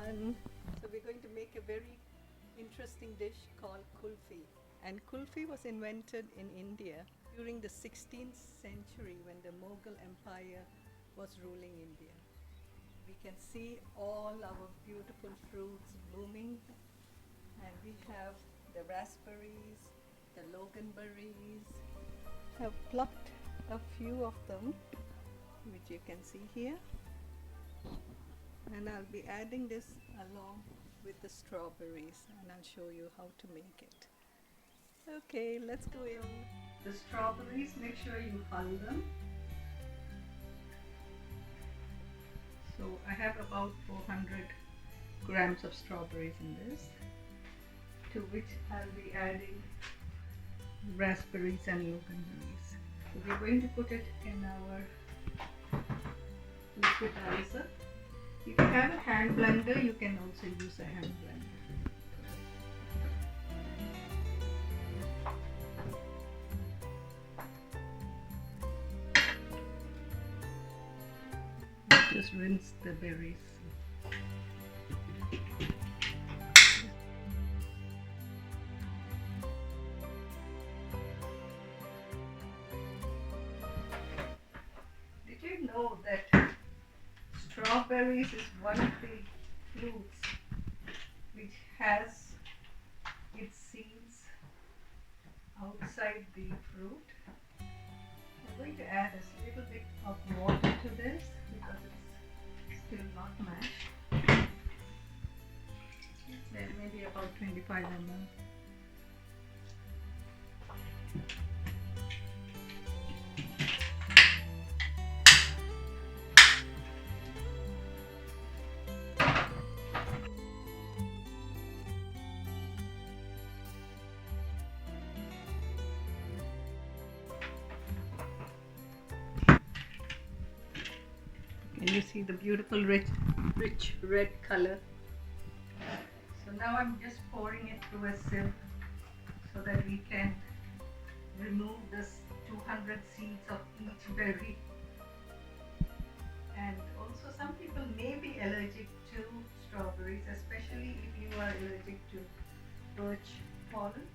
everyone. So we're going to make a very interesting dish called kulfi. And kulfi was invented in India during the 16th century when the Mughal Empire was ruling India. We can see all our beautiful fruits blooming, and we have the raspberries, the loganberries. I've plucked a few of them, which you can see here. And I'll be adding this along with the strawberries, and I'll show you how to make it. Okay, let's go in. The strawberries, make sure you hull them. So I have about 400 grams of strawberries in this, to which I'll be adding raspberries and loganberries. So we're going to put it in our liquidizer. If you have a hand blender, you can also use a hand blender. Just rinse the berries. Did you know that strawberries is one of the fruits which has its seeds outside the fruit? I'm going to add a little bit of water to this because it's still not mashed. There may be about 25 ml. Can you see the beautiful rich red color? So now I'm just pouring it through a sieve so that we can remove this 200 seeds of each berry. And also some people may be allergic to strawberries, especially if you are allergic to birch pollen.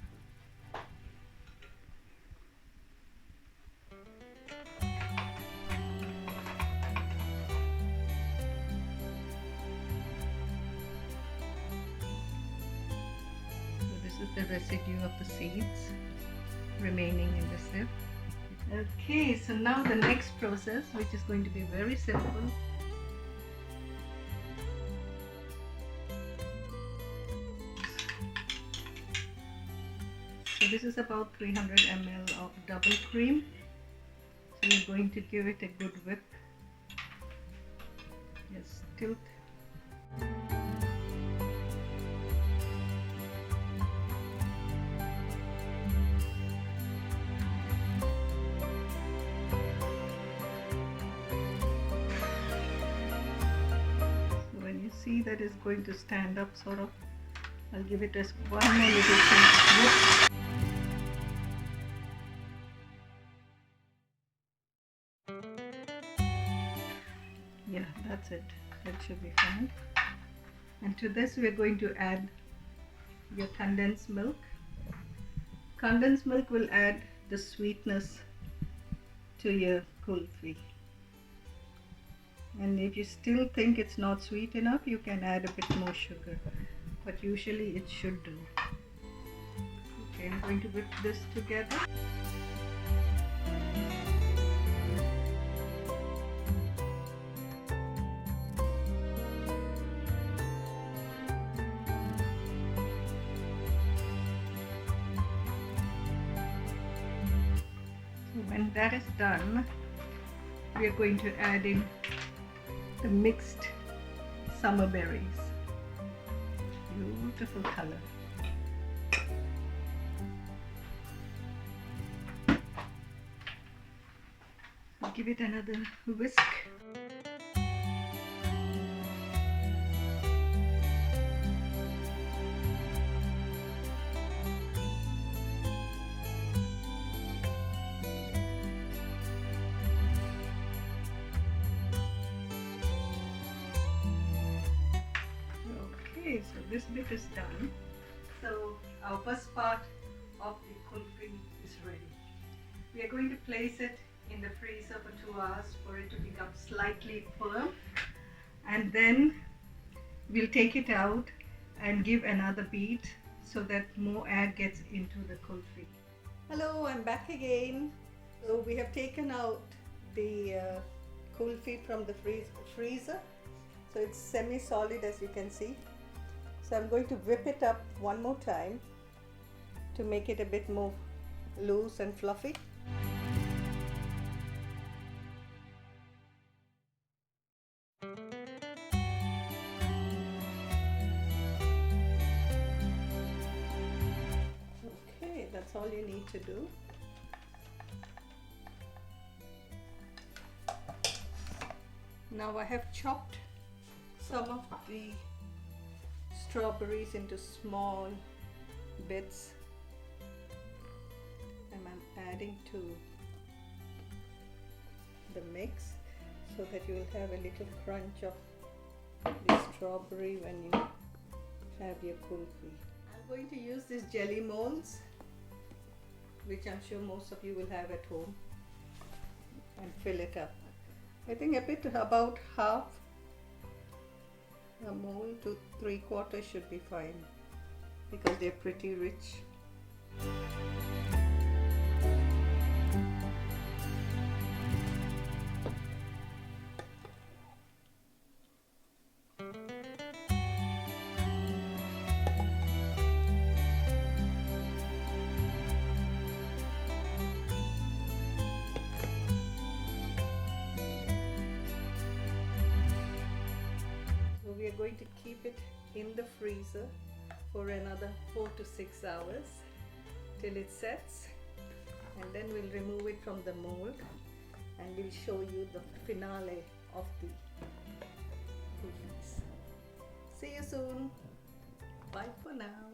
The residue of the seeds remaining in the sieve. Okay, so now the next process, which is going to be very simple. So this is about 300 ml of double cream. So you're going to give it a good whip. Just tilt. See that is going to stand up sort of. I'll give it a one more little whip. Yeah, that's it. That should be fine. And to this we're going to add your condensed milk. Condensed milk will add the sweetness to your kulfi. And if you still think it's not sweet enough, you can add a bit more sugar, but usually it should do. Okay, I'm going to whip this together. So when that is done, we are going to add in the mixed summer berries. Beautiful color. I'll give it another whisk. so this bit is done. So our first part of the kulfi is ready. We are going to place it in the freezer for 2 hours for it to become slightly firm, and then we'll take it out and give another beat so that more air gets into the kulfi. Hello, I'm back again. So we have taken out the kulfi from the freezer. So it's semi-solid, as you can see. So I'm going to whip it up one more time to make it a bit more loose and fluffy. Okay, that's all you need to do. Now I have chopped some of the strawberries into small bits, and I'm adding to the mix so that you will have a little crunch of the strawberry when you have your kulfi. I'm going to use these jelly molds, which I'm sure most of you will have at home, and fill it up. I think a bit, about half a mold to 3/4 should be fine because they're pretty rich. We are going to keep it in the freezer for another 4 to 6 hours till it sets, and then we'll remove it from the mold and we'll show you the finale of the cookies. See you soon. Bye for now.